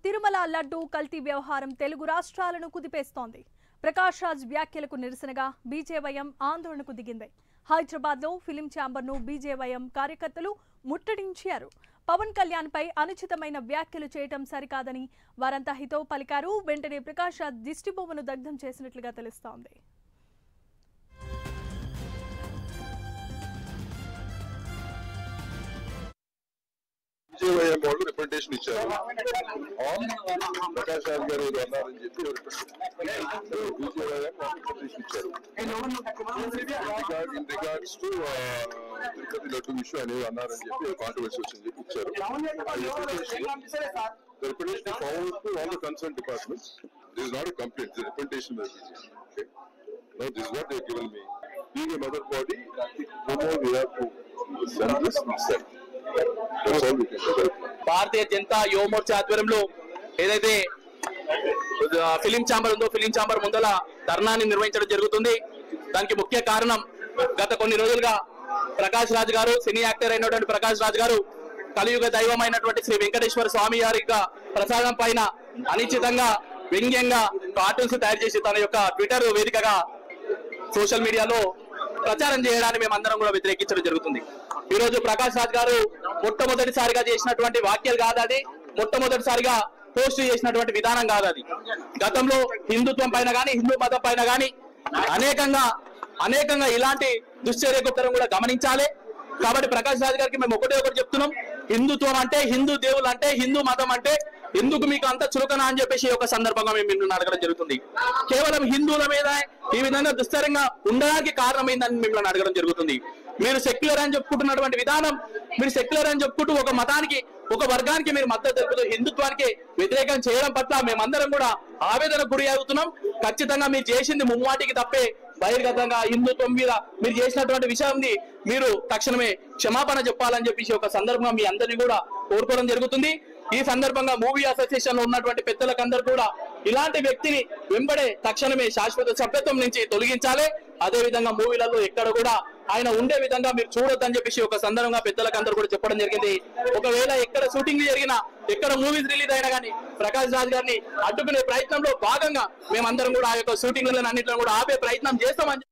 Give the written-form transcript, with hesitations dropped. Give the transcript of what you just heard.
తిరుమల లడ్డు కల్తీ వ్యవహారం తెలుగు రాష్ట్రాలను కుదిపేస్తోంది. ప్రకాష్ రాజ్ వ్యాఖ్యలకు నిరసనగా బీజేవైఎం ఆందోళనకు దిగింది. హైదరాబాద్లో ఫిలిం ఛాంబర్ను బీజేవైఎం కార్యకర్తలు ముట్టడించారు. పవన్ కళ్యాణ్ పై అనుచితమైన వ్యాఖ్యలు చేయటం సరికాదని వారంతా హితవు పలికారు. వెంటనే ప్రకాష్ రాజ్ దిష్టిబొమ్మను దగ్ధం చేసినట్లుగా తెలుస్తోంది. బీజేవైఎం వాళ్ళు రిప్రజెంటేషన్ ఇచ్చారు. ప్రకాష్ రాజ్ గారు అన్నారని చెప్పి బీజేవైఎం రిప్రజెంటేషన్ ఇచ్చారు. In regards to Tirupati laddu విషయం అనేది అన్నారని చెప్పి కాంట్రవర్సీ వచ్చింది చెప్పి ఇచ్చారు. The representation forward to all the concerned departments. This is not a complaint. This is a representation by BJP. Okay. Now this is what they have given me. Being a mother body, we have to send this instead. Bharatiya Janata యువ మోర్చా ఆధ్వర్యంలో ఏదైతే film chamber ఉందో film chamber ముందల ధర్నాన్ని నిర్వహించడం జరుగుతుంది. దానికి ముఖ్య కారణం గత కొన్ని రోజులుగా ప్రకాష్ రాజ్ గారు, సినీ యాక్టర్ అయినటువంటి ప్రకాష్ రాజ్ గారు కలియుగ దైవమైనటువంటి శ్రీ వెంకటేశ్వర స్వామి గారి ప్రసాదం పైన అనిశ్చితంగా వ్యంగ్యంగా కార్టూన్స్ తయారు చేసి తన యొక్క ట్విట్టర్ వేదికగా సోషల్ మీడియాలో ప్రచారం చేయడాన్ని మేమందరం కూడా వ్యతిరేకించడం జరుగుతుంది. ఈ రోజు ప్రకాష్ రాజ్ గారు మొట్టమొదటిసారిగా చేసినటువంటి వాక్యాలు కాదు అది, మొట్టమొదటిసారిగా పోస్ట్ చేసినటువంటి విధానం కాదు అది. గతంలో హిందుత్వం పైన కానీ హిందూ మతం పైన కానీ అనేకంగా ఇలాంటి దుశ్చర్యగుప్తరం కూడా గమనించాలి. కాబట్టి ప్రకాష్ రాజ్ గారికి మేము ఒకటి చెప్తున్నాం, హిందుత్వం అంటే, హిందూ దేవులు అంటే, హిందూ మతం అంటే ఎందుకు మీకు అంత చులకన అని చెప్పేసి ఒక సందర్భంగా మేము మిమ్మల్ని అడగడం జరుగుతుంది. కేవలం హిందువుల మీద ఈ విధంగా దుస్తరంగా ఉండడానికి కారణమైందని మిమ్మల్ని అడగడం జరుగుతుంది. మీరు సెక్యులర్ అని చెప్పుకుంటున్నటువంటి విధానం, మీరు సెక్యులర్ అని చెప్పుకుంటూ ఒక మతానికి ఒక వర్గానికి మీరు మద్దతు తెలుపుతూ హిందుత్వానికి వ్యతిరేకం చేయడం పట్ల మేమందరం కూడా ఆవేదనకు గురి అవుతున్నాం. ఖచ్చితంగా మీరు చేసింది ముమ్మాటికి తప్పే. బహిర్గతంగా హిందుత్వం మీద మీరు చేసినటువంటి విషయాన్ని మీరు తక్షణమే క్షమాపణ చెప్పాలని చెప్పేసి ఒక సందర్భంగా మీ అందరినీ కూడా కోరుకోవడం జరుగుతుంది. ఈ సందర్భంగా మూవీ అసోసియేషన్ లో ఉన్నటువంటి పెద్దలకందరూ కూడా ఇలాంటి వ్యక్తిని వెంబడే తక్షణమే శాశ్వత సభ్యత్వం నుంచి తొలగించాలి. అదే విధంగా మూవీలలో ఎక్కడ కూడా ఆయన ఉండే విధంగా మీరు చూడొద్దని చెప్పేసి ఒక సందర్భంగా పెద్దలకందరూ కూడా చెప్పడం జరిగింది. ఒకవేళ ఎక్కడ షూటింగ్ జరిగినా, ఎక్కడ మూవీస్ రిలీజ్ అయినా కానీ ప్రకాష్ రాజ్ గారిని అడ్డుకునే ప్రయత్నంలో భాగంగా మేమందరం కూడా ఆ యొక్క షూటింగ్లను అన్నింటిని కూడా ఆపే ప్రయత్నం చేస్తామని